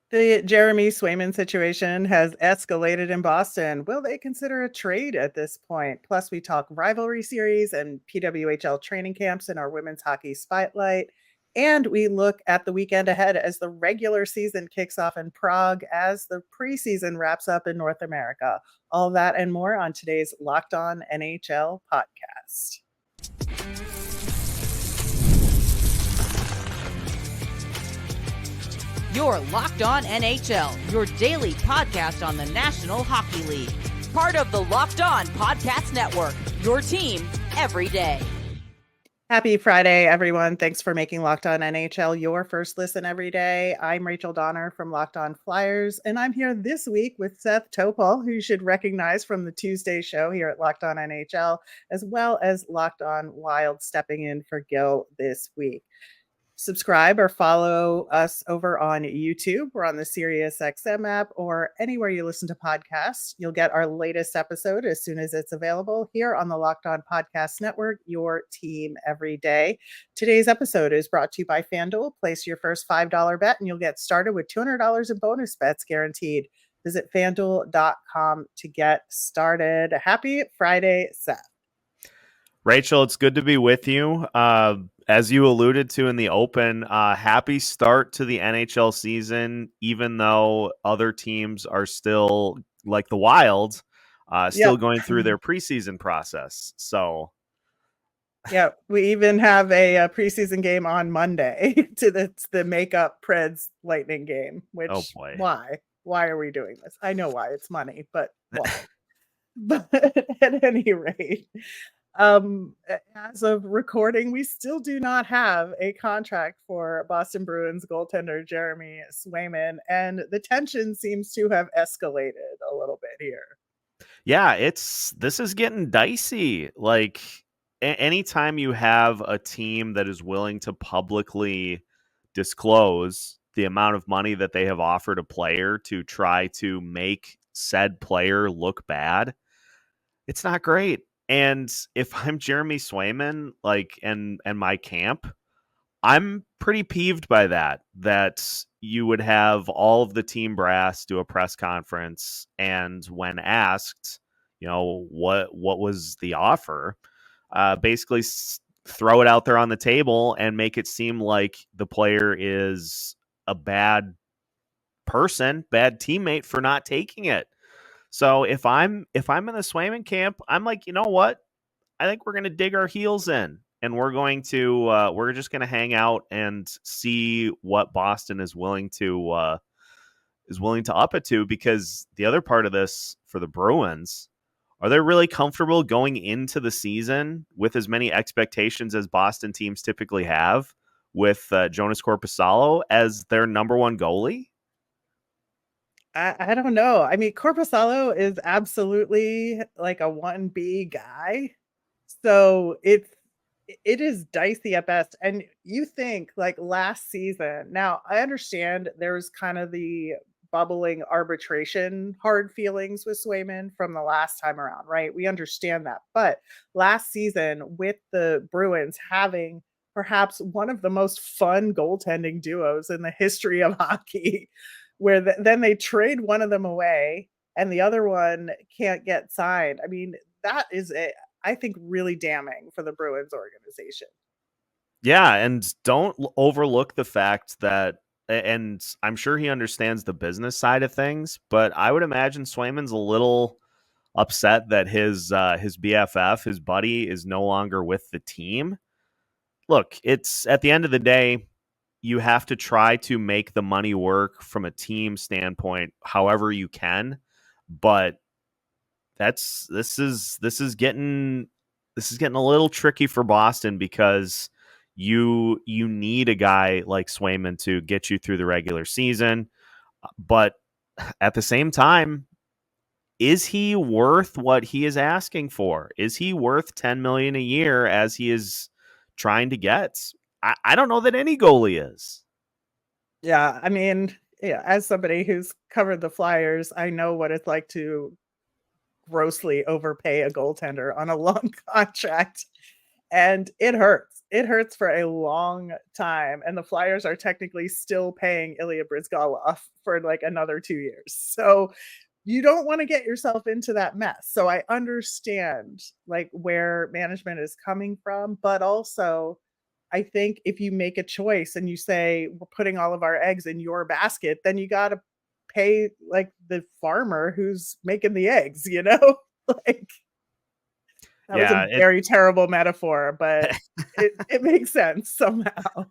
The Jeremy Swayman situation has escalated in Boston. Will they consider a trade at this point? Plus, we talk rivalry series and PWHL training camps in our women's hockey spotlight. And we look at the weekend ahead as the regular season kicks off in Prague as the preseason wraps up in North America. All that and more on today's Locked On NHL podcast. You're Locked On NHL, your daily podcast on the National Hockey League. Part of the Locked On Podcast Network, your team every day. Happy Friday, everyone. Thanks for making Locked On NHL your first listen every day. I'm Rachel Donner from Locked On Flyers, and I'm here this week with Seth Toupal, who you should recognize from the Tuesday show here at Locked On NHL, as well as Locked On Wild stepping in for Gil this week. Subscribe or follow us over on YouTube. We're on the SiriusXM app or anywhere you listen to podcasts. You'll get our latest episode as soon as it's available here on the Locked On Podcast Network, your team every day. Today's episode is brought to you by FanDuel. Place your first $5 bet and you'll get started with $200 in bonus bets guaranteed. Visit FanDuel.com to get started. Happy Friday, Seth. Rachel, it's good to be with you. As you alluded to in the open, happy start to the NHL season, even though other teams are still, like the Wild, going through their preseason process. So, yeah, we even have a preseason game on Monday to the makeup Preds Lightning game, which, oh boy. Why are we doing this? I know why, it's money, but why? But at any rate, as of recording, we still do not have a contract for Boston Bruins goaltender Jeremy Swayman, and the tension seems to have escalated a little bit here. Yeah, this is getting dicey. Like anytime you have a team that is willing to publicly disclose the amount of money that they have offered a player to try to make said player look bad, it's not great. And if I'm Jeremy Swayman, and my camp, I'm pretty peeved by that you would have all of the team brass do a press conference, and when asked, what was the offer, basically throw it out there on the table and make it seem like the player is a bad person, bad teammate for not taking it. So if I'm in the Swayman camp, I'm like, you know what? I think we're going to dig our heels in, and we're just going to hang out and see what Boston is willing to up it to. Because the other part of this for the Bruins, are they really comfortable going into the season with as many expectations as Boston teams typically have with Jonas Korpisalo as their number one goalie? I don't know. I mean, Korpisalo is absolutely like a 1B guy. So it is dicey at best. And you think like last season, now I understand there's kind of the bubbling arbitration hard feelings with Swayman from the last time around, right? We understand that. But last season with the Bruins having perhaps one of the most fun goaltending duos in the history of hockey, where then they trade one of them away and the other one can't get signed. I mean, that is, I think, really damning for the Bruins organization. Yeah, and don't overlook the fact that, and I'm sure he understands the business side of things, but I would imagine Swayman's a little upset that his BFF, his buddy, is no longer with the team. Look, it's at the end of the day, you have to try to make the money work from a team standpoint, however you can. But this is getting a little tricky for Boston, because you need a guy like Swayman to get you through the regular season. But at the same time, is he worth what he is asking for? Is he worth $10 million a year as he is trying to get? I don't know that any goalie is. Yeah, I mean, yeah, as somebody who's covered the Flyers, I know what it's like to grossly overpay a goaltender on a long contract, and it hurts. It hurts for a long time, and the Flyers are technically still paying Ilya Bryzgalov for like another 2 years. So you don't want to get yourself into that mess. So I understand like where management is coming from, but also I think if you make a choice and you say we're putting all of our eggs in your basket, then you got to pay like the farmer who's making the eggs, you know? Like that was a Yeah, very terrible metaphor, but it makes sense somehow.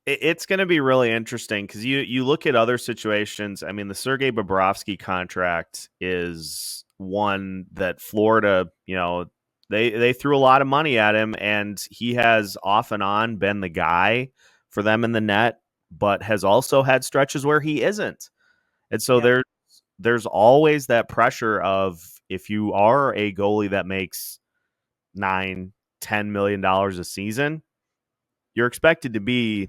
it's going to be really interesting because you look at other situations. I mean, the Sergei Bobrovsky contract is one that Florida, they threw a lot of money at him, and he has off and on been the guy for them in the net, but has also had stretches where he isn't. And so Yeah. there's always that pressure of, if you are a goalie that makes $9-10 million a season, you're expected to be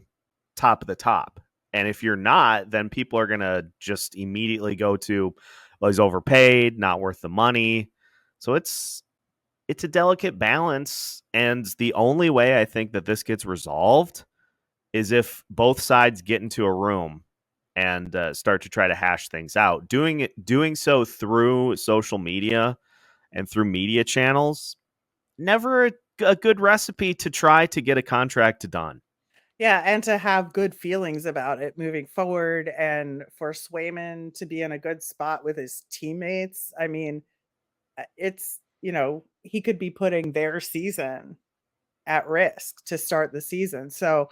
top of the top. And if you're not, then people are going to just immediately go to, well, he's overpaid, not worth the money. So it's a delicate balance. And the only way I think that this gets resolved is if both sides get into a room and start to try to hash things out. Doing so through social media and through media channels, never a good recipe to try to get a contract done. Yeah, and to have good feelings about it moving forward and for Swayman to be in a good spot with his teammates. I mean, it's, he could be putting their season at risk to start the season. So,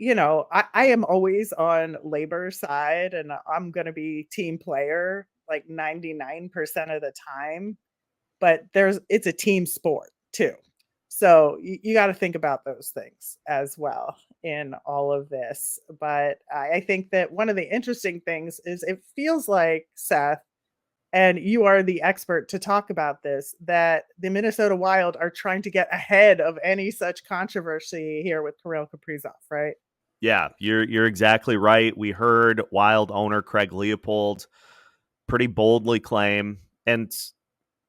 I am always on Labor's side and I'm going to be team player like 99% of the time, but it's a team sport too. So you got to think about those things as well in all of this. But I think that one of the interesting things is it feels like, Seth, and you are the expert to talk about this, that the Minnesota Wild are trying to get ahead of any such controversy here with Kirill Kaprizov, right? Yeah, you're exactly right. We heard Wild owner Craig Leopold pretty boldly claim, and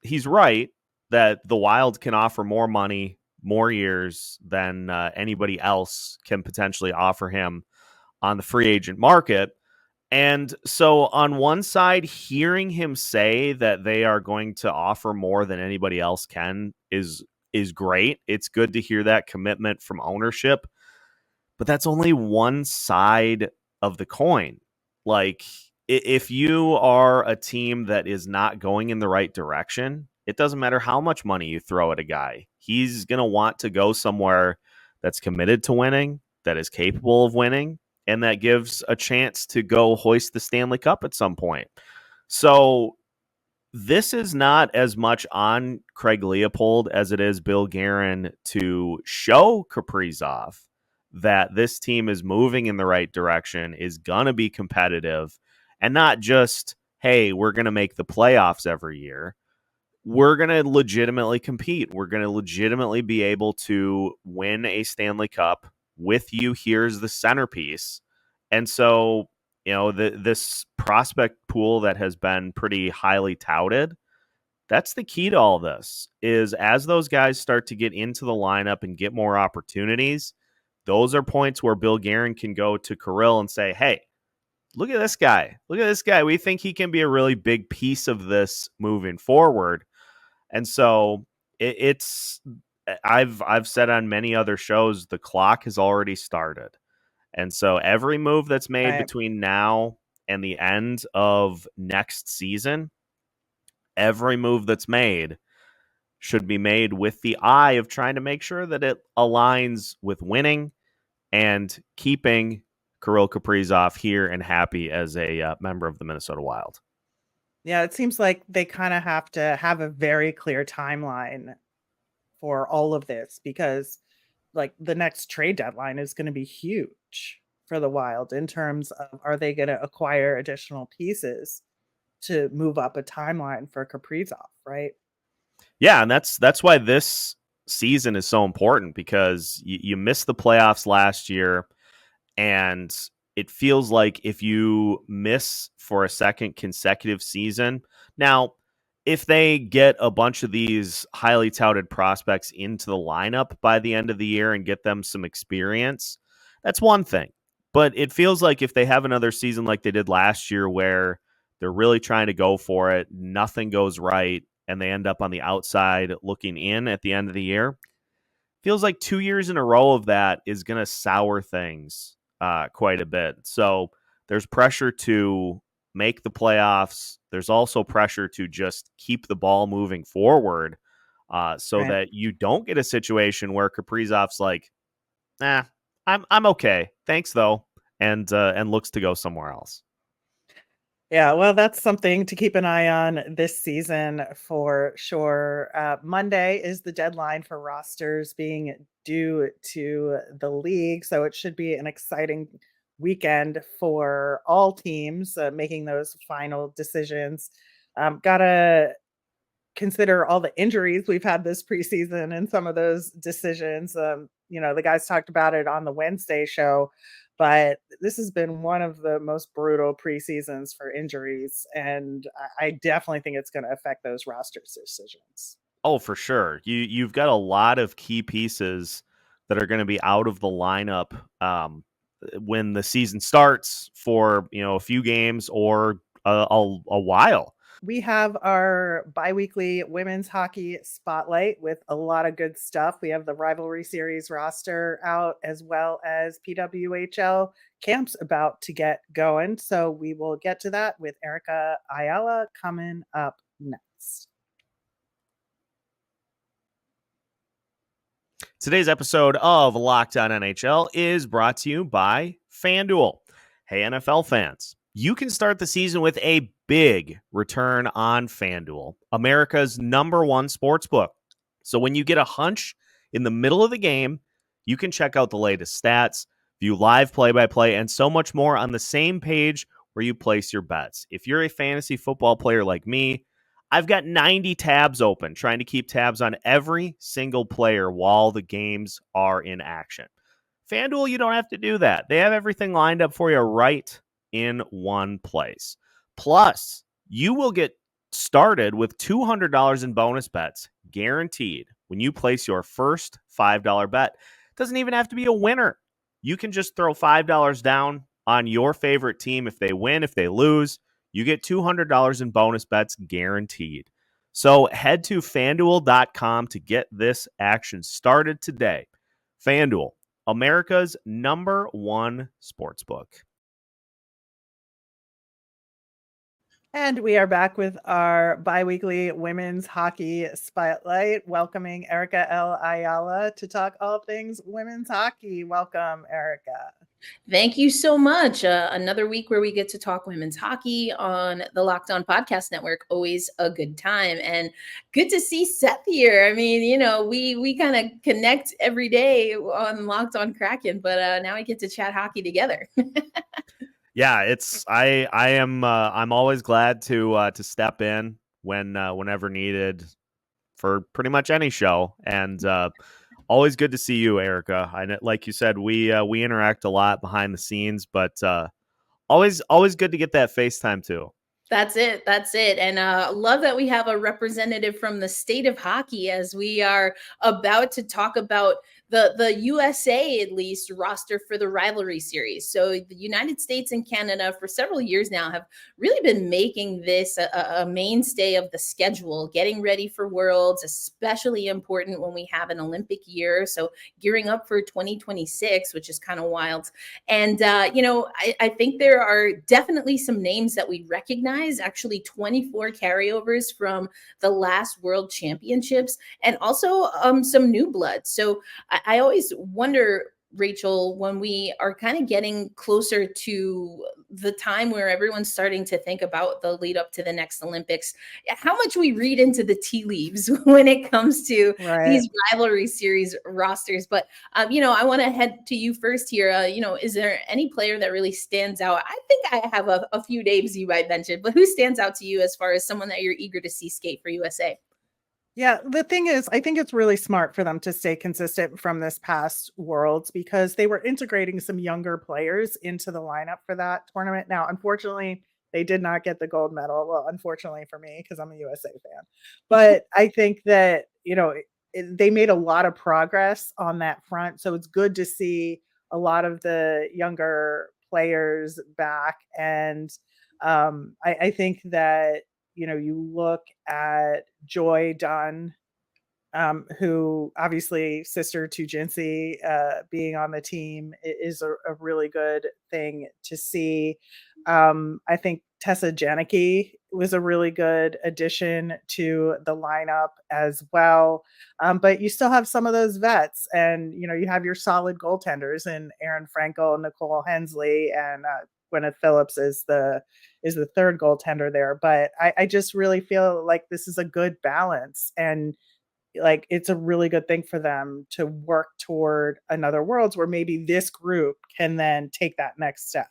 he's right, that the Wild can offer more money, more years than anybody else can potentially offer him on the free agent market. And so on one side, hearing him say that they are going to offer more than anybody else can is great. It's good to hear that commitment from ownership, but that's only one side of the coin. Like, if you are a team that is not going in the right direction, it doesn't matter how much money you throw at a guy. He's going to want to go somewhere that's committed to winning, that is capable of winning, and that gives a chance to go hoist the Stanley Cup at some point. So this is not as much on Craig Leopold as it is Bill Guerin to show Kaprizov that this team is moving in the right direction, is going to be competitive, and not just, hey, we're going to make the playoffs every year. We're going to legitimately compete. We're going to legitimately be able to win a Stanley Cup with you. Here's the centerpiece. And so, this prospect pool that has been pretty highly touted, that's the key to all this, is as those guys start to get into the lineup and get more opportunities, those are points where Bill Guerin can go to Kirill and say, hey, look at this guy. Look at this guy. We think he can be a really big piece of this moving forward. And so I've said on many other shows, the clock has already started. And so every move that's made Right. between now and the end of next season, every move that's made should be made with the eye of trying to make sure that it aligns with winning and keeping Kirill Kaprizov here and happy as a member of the Minnesota Wild. Yeah, it seems like they kind of have to have a very clear timeline for all of this because like the next trade deadline is going to be huge for the Wild in terms of are they going to acquire additional pieces to move up a timeline for Kaprizov, right? Yeah, and that's why this season is so important, because you missed the playoffs last year, and it feels like if you miss for a second consecutive season, now if they get a bunch of these highly touted prospects into the lineup by the end of the year and get them some experience, that's one thing. But it feels like if they have another season like they did last year where they're really trying to go for it, nothing goes right, and they end up on the outside looking in at the end of the year, feels like 2 years in a row of that is going to sour things quite a bit. So there's pressure to make the playoffs. There's also pressure to just keep the ball moving forward, so Right. that you don't get a situation where Kaprizov's like, "Nah, I'm okay, thanks though," and looks to go somewhere else. Yeah, well, that's something to keep an eye on this season for sure. Monday is the deadline for rosters being due to the league, so it should be an exciting weekend for all teams making those final decisions. Gotta consider all the injuries we've had this preseason and some of those decisions. The guys talked about it on the Wednesday show, but this has been one of the most brutal preseasons for injuries. And I definitely think it's going to affect those roster decisions. Oh, for sure. You've got a lot of key pieces that are going to be out of the lineup when the season starts for a few games or a while. We have our biweekly women's hockey spotlight with a lot of good stuff. We have the Rivalry Series roster out, as well as PWHL camps about to get going. So we will get to that with Erica Ayala coming up next. Today's episode of Locked On NHL is brought to you by FanDuel. Hey, NFL fans, you can start the season with a big return on FanDuel, America's #1 sportsbook. So when you get a hunch in the middle of the game, you can check out the latest stats, view live play-by-play, and so much more on the same page where you place your bets. If you're a fantasy football player like me, I've got 90 tabs open, trying to keep tabs on every single player while the games are in action. FanDuel, you don't have to do that. They have everything lined up for you right in one place. Plus, you will get started with $200 in bonus bets guaranteed when you place your first $5 bet. It doesn't even have to be a winner. You can just throw $5 down on your favorite team. If they win, if they lose, you get $200 in bonus bets guaranteed. So head to FanDuel.com to get this action started today. FanDuel, America's #1 sportsbook. And we are back with our biweekly women's hockey spotlight, welcoming Erica L. Ayala to talk all things women's hockey. Welcome, Erica. Thank you so much. Another week where we get to talk women's hockey on the Locked On Podcast Network. Always a good time, and good to see Seth here. I mean, we kind of connect every day on Locked On Kraken, but now we get to chat hockey together. Yeah, I'm always glad to step in whenever needed for pretty much any show, and always good to see you, Erica. Like you said, we interact a lot behind the scenes, but always good to get that FaceTime too. That's it. And love that we have a representative from the state of hockey as we are about to talk about the USA, at least, roster for the Rivalry Series. So the United States and Canada for several years now have really been making this a mainstay of the schedule, getting ready for Worlds, especially important when we have an Olympic year. So gearing up for 2026, which is kind of wild. And, I think there are definitely some names that we recognize, actually 24 carryovers from the last World Championships, and also some new blood. So I always wonder, Rachel, when we are kind of getting closer to the time where everyone's starting to think about the lead up to the next Olympics, how much we read into the tea leaves when it comes to these rivalry series rosters. But, I want to head to you first here. Is there any player that really stands out? I think I have a few names you might mention, but who stands out to you as far as someone that you're eager to see skate for USA? Yeah, the thing is, I think it's really smart for them to stay consistent from this past Worlds because they were integrating some younger players into the lineup for that tournament. Now, unfortunately, They did not get the gold medal. Well, unfortunately for me, because I'm a USA fan. But I think that, they made a lot of progress on that front. So it's good to see a lot of the younger players back. And I think that, you look at Joy Dunn, who obviously sister to Jinsey being on the team is a really good thing to see. I think Tessa Janicki was a really good addition to the lineup as well. But you still have some of those vets, and you have your solid goaltenders in Aaron Frankel, Nicole Hensley, and Gwyneth Phillips is the third goaltender there. But I just really feel like this is a good balance, and like it's a really good thing for them to work toward another Worlds where maybe this group can then take that next step.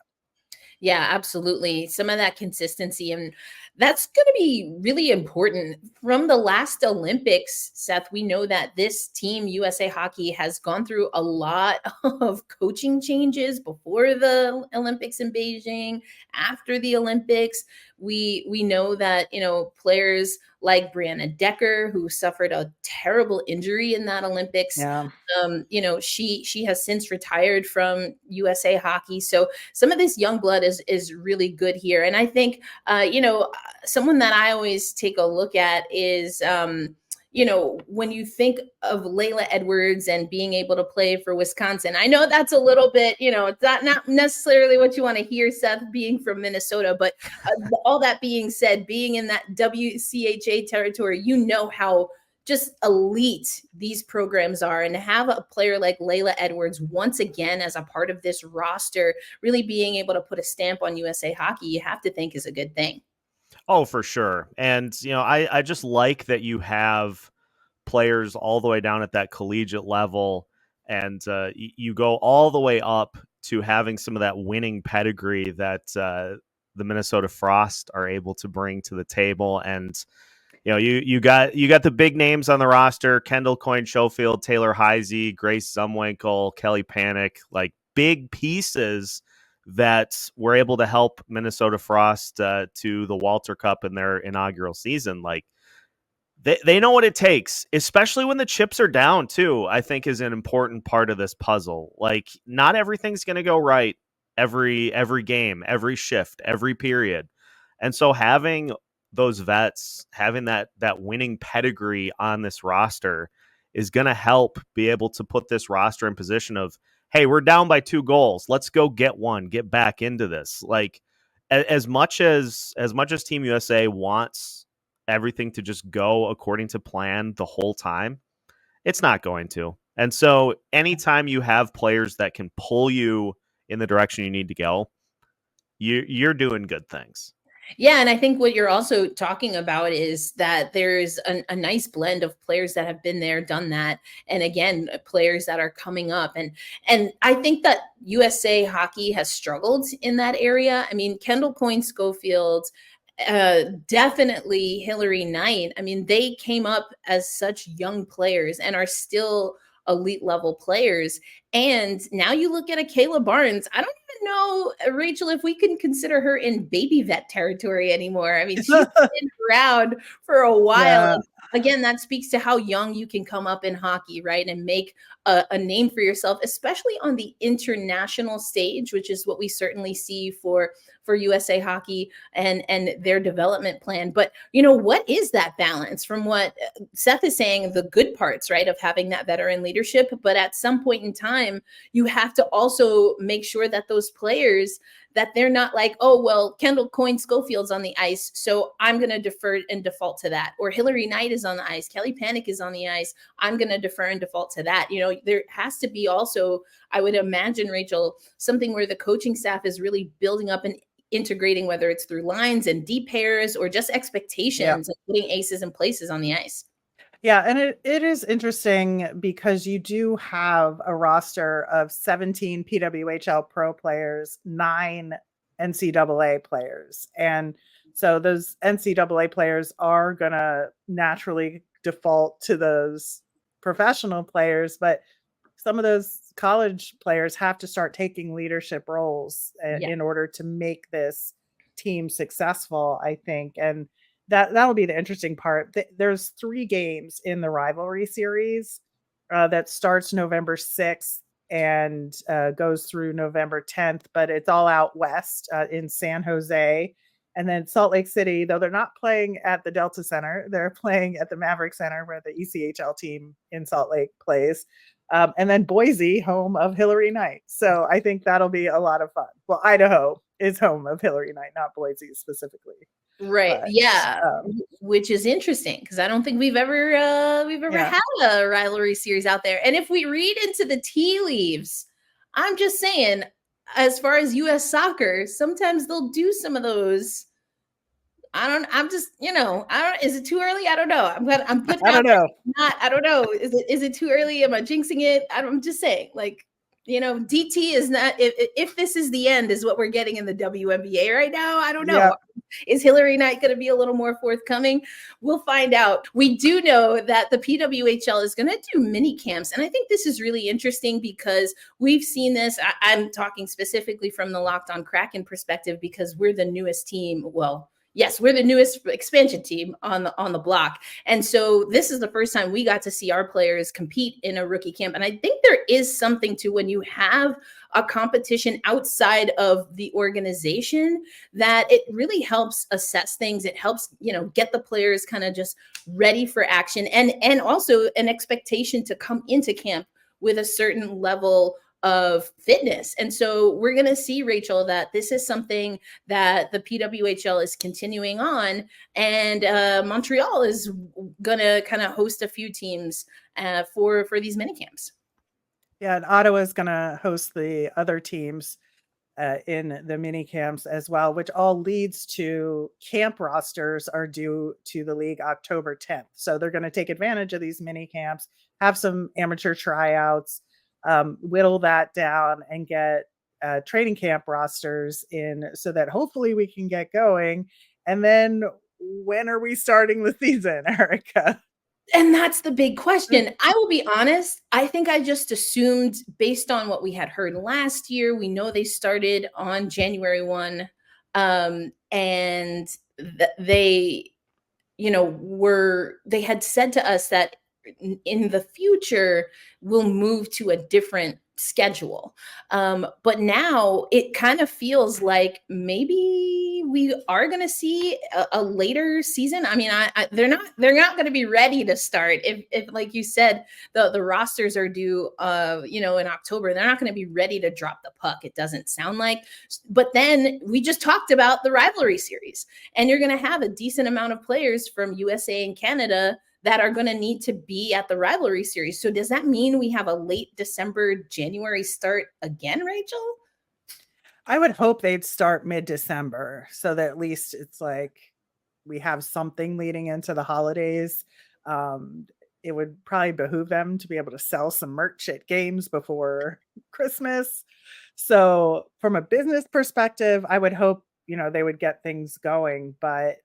Yeah, absolutely. Some of that consistency. And that's going to be really important. From the last Olympics, Seth, we know that this team, USA Hockey, has gone through a lot of coaching changes before the Olympics in Beijing, after the Olympics. We know that, players like Brianna Decker, who suffered a terrible injury in that Olympics. Yeah. She has since retired from USA Hockey. So some of this young blood is really good here. And I think, someone that I always take a look at is, when you think of Layla Edwards and being able to play for Wisconsin, I know that's a little bit, it's not necessarily what you want to hear, Seth, being from Minnesota, but all that being said, being in that WCHA territory, how just elite these programs are, and to have a player like Layla Edwards once again as a part of this roster, really being able to put a stamp on USA Hockey, you have to think is a good thing. Oh, for sure. And, I just like that you have players all the way down at that collegiate level, and you go all the way up to having some of that winning pedigree that the Minnesota Frost are able to bring to the table. And you got the big names on the roster: Kendall Coyne Schofield, Taylor Heisey, Grace Zumwinkle, Kelly Panic, like big pieces that were able to help Minnesota Frost to the Walter Cup in their inaugural season. Like they know what it takes, especially when the chips are down too, I think is an important part of this puzzle. Like not everything's going to go right every game, every shift, every period. And so having those vets, having that winning pedigree on this roster is going to help be able to put this roster in position of, hey, we're down by 2 goals. Let's go get one, get back into this. Like as much as Team USA wants everything to just go according to plan the whole time, it's not going to. And so anytime you have players that can pull you in the direction you need to go, you're doing good things. Yeah, and I think what you're also talking about is that there's a nice blend of players that have been there, done that, and again, players that are coming up. And I think that USA Hockey has struggled in that area. I mean, Kendall Coyne Schofield, definitely Hillary Knight. I mean, they came up as such young players and are still elite level players. And now you look at a Kayla Barnes. I don't even know, Rachel, if we can consider her in baby vet territory anymore. I mean, she's been around for a while. Yeah. Again, that speaks to how young you can come up in hockey, right? And make a name for yourself, especially on the international stage, which is what we certainly see for USA Hockey and their development plan. But, what is that balance from what Seth is saying, the good parts, right, of having that veteran leadership? But at some point in time, you have to also make sure that those players, that they're not like, oh, well, Kendall Coyne Schofield's on the ice, so I'm going to defer and default to that. Or Hillary Knight is on the ice, Kelly Panic is on the ice, I'm going to defer and default to that. There has to be also, I would imagine, Rachel, something where the coaching staff is really building up and integrating, whether it's through lines and deep pairs or just expectations, and putting aces and places on the ice. Yeah, and it is interesting because you do have a roster of 17 PWHL pro players, 9 NCAA players. And so those NCAA players are going to naturally default to those professional players, but some of those college players have to start taking leadership roles in order to make this team successful, I think. And that'll be the interesting part. There's 3 games in the rivalry series that starts November 6th and goes through November 10th, but it's all out west in San Jose. And then Salt Lake City, though they're not playing at the Delta Center, they're playing at the Maverick Center where the ECHL team in Salt Lake plays. And then Boise, home of Hillary Knight. So I think that'll be a lot of fun. Well, Idaho is home of Hillary Knight, not Boise specifically. Right. But, yeah. Which is interesting because I don't think we've ever had a rivalry series out there. And if we read into the tea leaves, I'm just saying, as far as U.S. soccer, sometimes they'll do some of those. Is it too early? I don't know. I don't know. I don't know. Is it too early? Am I jinxing it? I'm just saying, like, DT is not, if this is the end, is what we're getting in the WNBA right now. I don't know. Yeah. Is Hillary Knight going to be a little more forthcoming? We'll find out. We do know that the PWHL is going to do mini camps. And I think this is really interesting because we've seen this. I'm talking specifically from the Locked On Kraken perspective because we're the newest team. Well, yes, we're the newest expansion team on the block. And so this is the first time we got to see our players compete in a rookie camp. And I think there is something to when you have a competition outside of the organization that it really helps assess things. It helps, get the players kind of just ready for action and also an expectation to come into camp with a certain level of fitness. And so we're going to see, Rachel, that this is something that the PWHL is continuing on. And Montreal is going to kind of host a few teams for these mini camps. Yeah, and Ottawa is going to host the other teams in the mini camps as well, which all leads to camp rosters are due to the league October 10th. So they're going to take advantage of these mini camps, have some amateur tryouts, whittle that down and get training camp rosters in so that hopefully we can get going. And then when are we starting the season, Erica? And that's the big question. I will be honest. I think I just assumed based on what we had heard last year, we know they started on January 1. And they had said to us that in the future we'll move to a different schedule. But now it kind of feels like maybe we are going to see a later season. I mean, they're not going to be ready to start. If like you said, the rosters are due, in October, they're not going to be ready to drop the puck. It doesn't sound like, but then we just talked about the rivalry series and you're going to have a decent amount of players from USA and Canada that are going to need to be at the rivalry series. So does that mean we have a late December, January start again, Rachel? I would hope they'd start mid-December so that at least it's like we have something leading into the holidays. It would probably behoove them to be able to sell some merch at games before Christmas. So from a business perspective, I would hope, they would get things going, but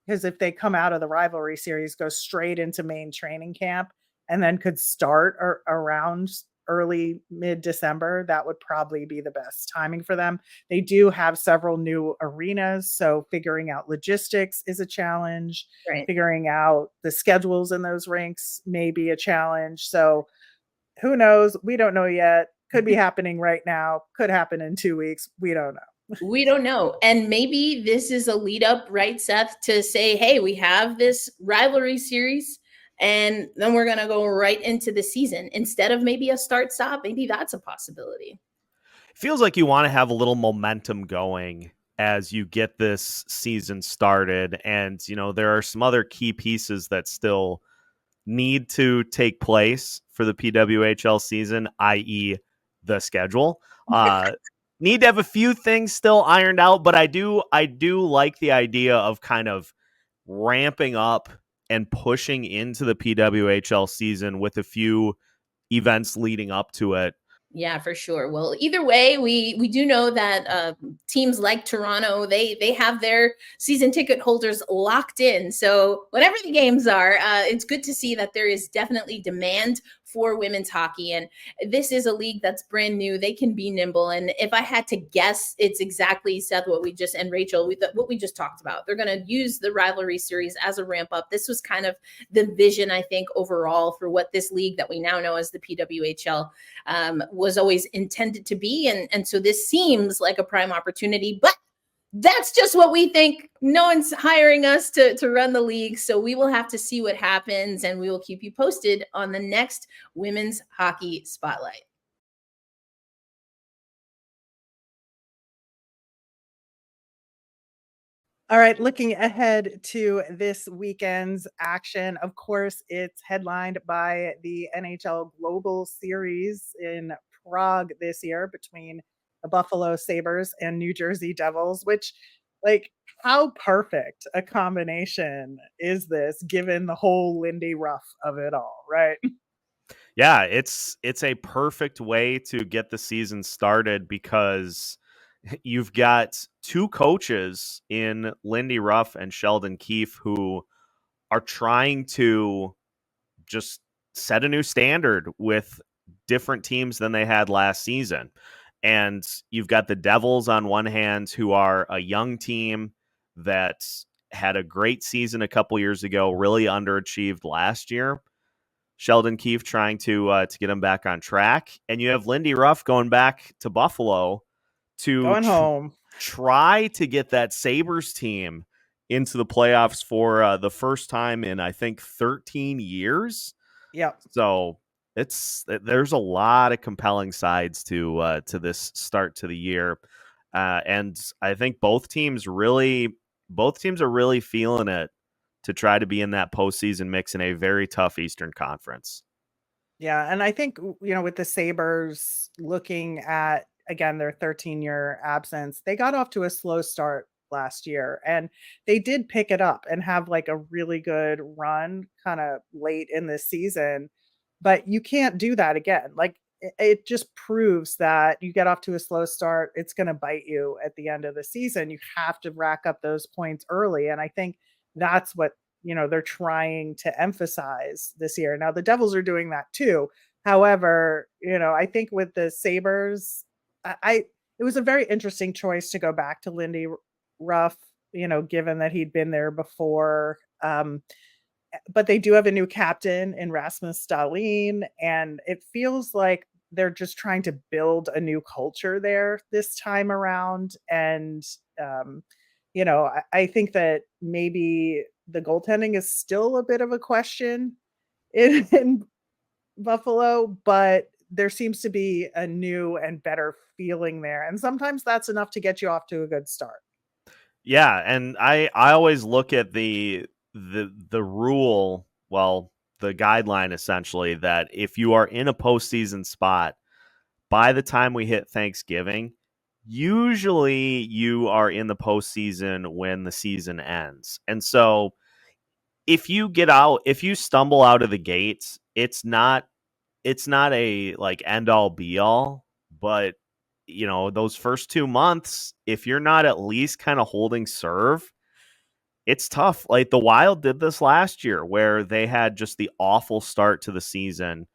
because if they come out of the rivalry series, go straight into main training camp and then could start around early mid-December, that would probably be the best timing for them. They do have several new arenas, so figuring out logistics is a challenge. Right. Figuring out the schedules in those rinks may be a challenge. So who knows? We don't know yet. Could be happening right now. Could happen in 2 weeks. We don't know. We don't know. And maybe this is a lead up, right, Seth, to say, hey, we have this rivalry series and then we're going to go right into the season instead of maybe a start stop. Maybe that's a possibility. It feels like you want to have a little momentum going as you get this season started. And, there are some other key pieces that still need to take place for the PWHL season, i.e. the schedule. Need to have a few things still ironed out, but I do like the idea of kind of ramping up and pushing into the PWHL season with a few events leading up to it. Yeah, for sure. Well, either way, we do know that teams like Toronto, they have their season ticket holders locked in. So whatever the games are, it's good to see that there is definitely demand for women's hockey. And this is a league that's brand new. They can be nimble. And if I had to guess, it's exactly, Seth, what we just, and Rachel, what we just talked about. They're going to use the rivalry series as a ramp up. This was kind of the vision, I think, overall for what this league that we now know as the PWHL was always intended to be. And so this seems like a prime opportunity, but that's just what we think. No one's hiring us to run the league. So we will have to see what happens, and we will keep you posted on the next Women's Hockey Spotlight. All right, looking ahead to this weekend's action, of course, it's headlined by the NHL Global Series in Prague this year between the Buffalo Sabres and New Jersey Devils, which, like, how perfect a combination is this given the whole Lindy Ruff of it all, right? Yeah, it's a perfect way to get the season started because you've got two coaches in Lindy Ruff and Sheldon Keefe who are trying to just set a new standard with different teams than they had last season. And you've got the Devils on one hand, who are a young team that had a great season a couple years ago, really underachieved last year. Sheldon Keefe trying to get them back on track. And you have Lindy Ruff going back to Buffalo to Going home. try to get that Sabres team into the playoffs for the first time in, I think, 13 years. Yep. So there's a lot of compelling sides to this start to the year. And I think both teams are really feeling it to try to be in that postseason mix in a very tough Eastern Conference. Yeah, and I think, with the Sabres looking at, again, their 13-year absence, they got off to a slow start last year, and they did pick it up and have like a really good run kind of late in the season, but you can't do that again. Like it just proves that you get off to a slow start, it's going to bite you at the end of the season. You have to rack up those points early, and I think that's what they're trying to emphasize this year. Now the Devils are doing that too. However, I think with the Sabres, it was a very interesting choice to go back to Lindy Ruff, given that he'd been there before. But they do have a new captain in Rasmus Dahlin, and it feels like they're just trying to build a new culture there this time around. And I think that maybe the goaltending is still a bit of a question in Buffalo, but there seems to be a new and better feeling there. And sometimes that's enough to get you off to a good start. Yeah, and I always look at the rule, well, the guideline essentially, that if you are in a postseason spot by the time we hit Thanksgiving, usually you are in the postseason when the season ends. And so if you stumble out of the gates, it's not a like end all be all, but those first 2 months, if you're not at least kind of holding serve, it's tough. Like the Wild did this last year where they had just the awful start to the season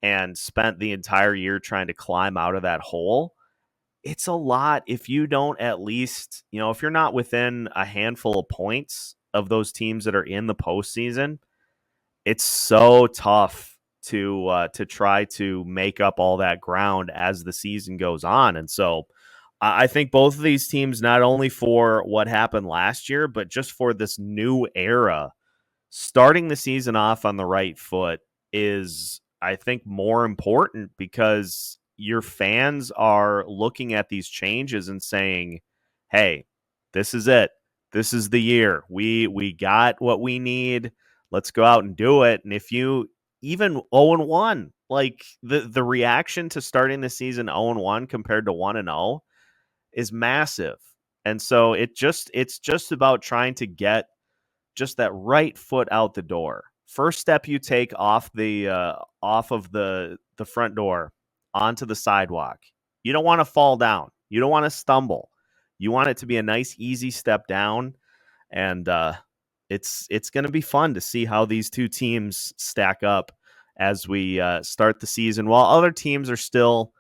and spent the entire year trying to climb out of that hole. It's a lot if you don't at least, if you're not within a handful of points of those teams that are in the postseason. It's so tough to try to make up all that ground as the season goes on. And so I think both of these teams, not only for what happened last year, but just for this new era, starting the season off on the right foot is, I think, more important because your fans are looking at these changes and saying, hey, this is it. This is the year. We got what we need. Let's go out and do it. And if you even 0-1, like the reaction to starting the season 0-1 compared to 1-0 is massive. And so it's just about trying to get just that right foot out the door. First step you take off of the front door onto the sidewalk. You don't want to fall down. You don't want to stumble. You want it to be a nice, easy step down. And it's going to be fun to see how these two teams stack up as we start the season, while other teams are still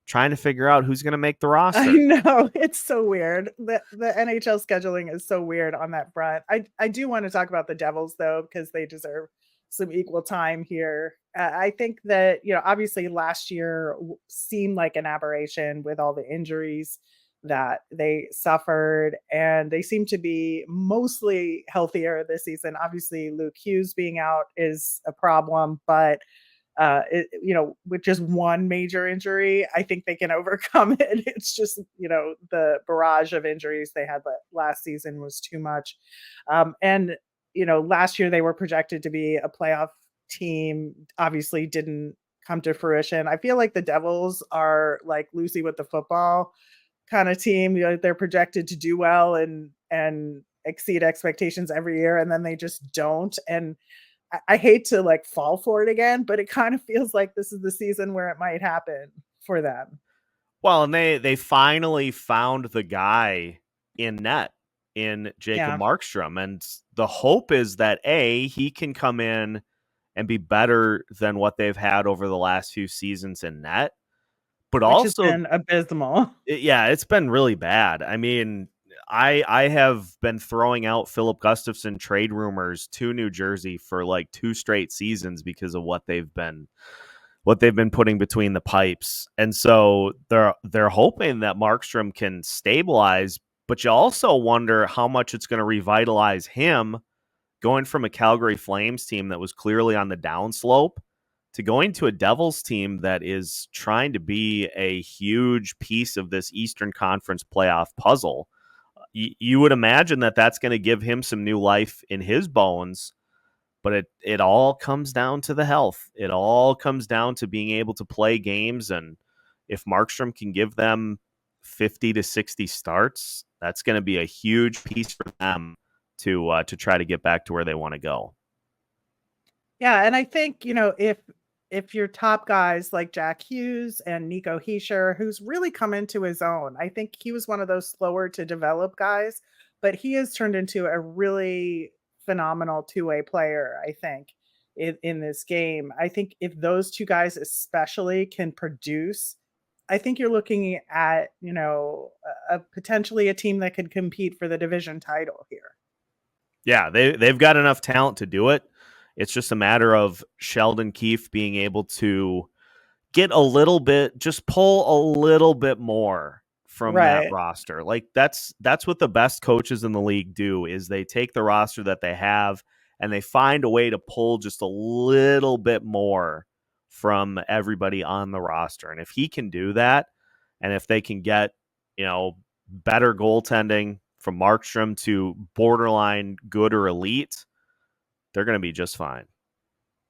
trying to figure out who's going to make the roster. I know, it's so weird. The NHL scheduling is so weird on that front. I do want to talk about the Devils though, because they deserve some equal time here. I think that, obviously last year seemed like an aberration with all the injuries that they suffered, and they seem to be mostly healthier this season. Obviously, Luke Hughes being out is a problem, but with just one major injury, I think they can overcome it. It's just, the barrage of injuries they had last season was too much. And last year they were projected to be a playoff team, obviously didn't come to fruition. I feel like the Devils are like Lucy with the football kind of team. They're projected to do well and exceed expectations every year, and then they just don't. And I hate to like fall for it again, but it kind of feels like this is the season where it might happen for them. Well, and they finally found the guy in net in Jacob Markstrom. And the hope is that he can come in and be better than what they've had over the last few seasons in net. But which also has been abysmal. It's been really bad. I mean, I have been throwing out Philip Gustafson trade rumors to New Jersey for like 2 straight seasons because of what they've been putting between the pipes. And so they're hoping that Markstrom can stabilize, but you also wonder how much it's going to revitalize him going from a Calgary Flames team that was clearly on the downslope to going to a Devils team that is trying to be a huge piece of this Eastern Conference playoff puzzle. You would imagine that that's going to give him some new life in his bones, but it all comes down to the health. It all comes down to being able to play games, and if Markstrom can give them 50 to 60 starts, that's going to be a huge piece for them to try to get back to where they want to go. Yeah, and I think, if your top guys like Jack Hughes and Nico Hischier, who's really come into his own, I think he was one of those slower to develop guys, but he has turned into a really phenomenal two-way player, I think, in this game. I think if those two guys especially can produce, I think you're looking at, potentially a team that could compete for the division title here. Yeah, they've got enough talent to do it. It's just a matter of Sheldon Keefe being able to get a little bit, just pull a little bit more from that roster. Like that's what the best coaches in the league do, is they take the roster that they have and they find a way to pull just a little bit more from everybody on the roster. And if he can do that, and if they can get, better goaltending from Markstrom to borderline good or elite, they're going to be just fine.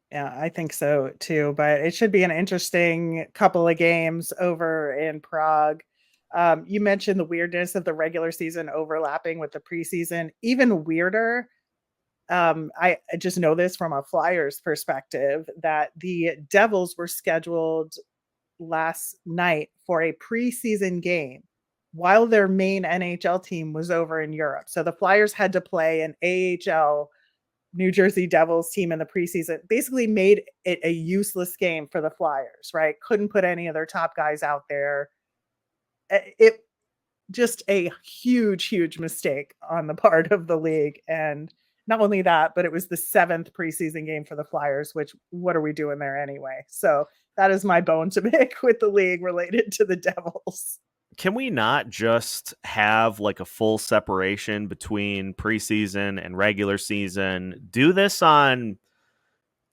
Yeah, I think so too, but it should be an interesting couple of games over in Prague. You mentioned the weirdness of the regular season overlapping with the preseason. Even weirder, I just know this from a Flyers perspective, that the Devils were scheduled last night for a preseason game while their main NHL team was over in Europe. So the Flyers had to play an AHL New Jersey Devils team in the preseason, basically made it a useless game for the Flyers, right? Couldn't put any of their top guys out there. It just a huge, huge mistake on the part of the league. And not only that, but it was the 7th preseason game for the Flyers, which what are we doing there anyway? So that is my bone to pick with the league related to the Devils. Can we not just have like a full separation between preseason and regular season? Do this on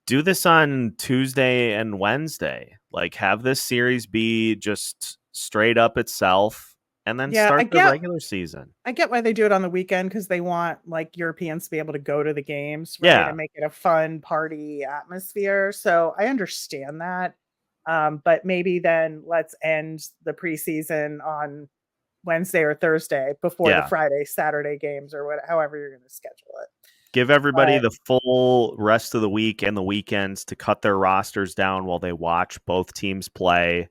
Tuesday and Wednesday. Like have this series be just straight up itself and then start the regular season. I get why they do it on the weekend, because they want like Europeans to be able to go to the games, right? Yeah. And make it a fun party atmosphere. So I understand that. But maybe then let's end the preseason on Wednesday or Thursday before the Friday, Saturday games, or however you're going to schedule it. Give everybody the full rest of the week and the weekends to cut their rosters down while they watch both teams play.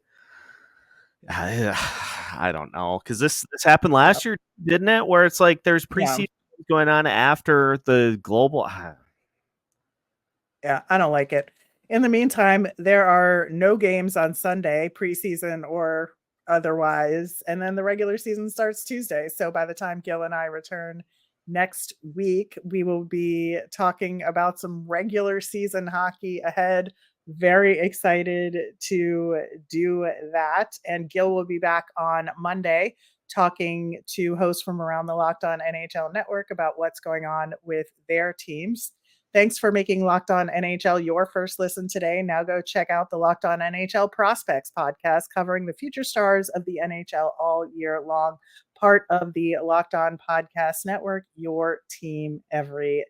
I don't know, because this happened last year, didn't it? Where it's like there's preseason going on after the global. Yeah, I don't like it. In the meantime, there are no games on Sunday, preseason or otherwise, and then the regular season starts Tuesday. So by the time Gil and I return next week, we will be talking about some regular season hockey ahead. Very excited to do that. And Gil will be back on Monday talking to hosts from around the Locked On NHL network about what's going on with their teams. Thanks for making Locked On NHL your first listen today. Now go check out the Locked On NHL Prospects podcast covering the future stars of the NHL all year long. Part of the Locked On Podcast Network, your team every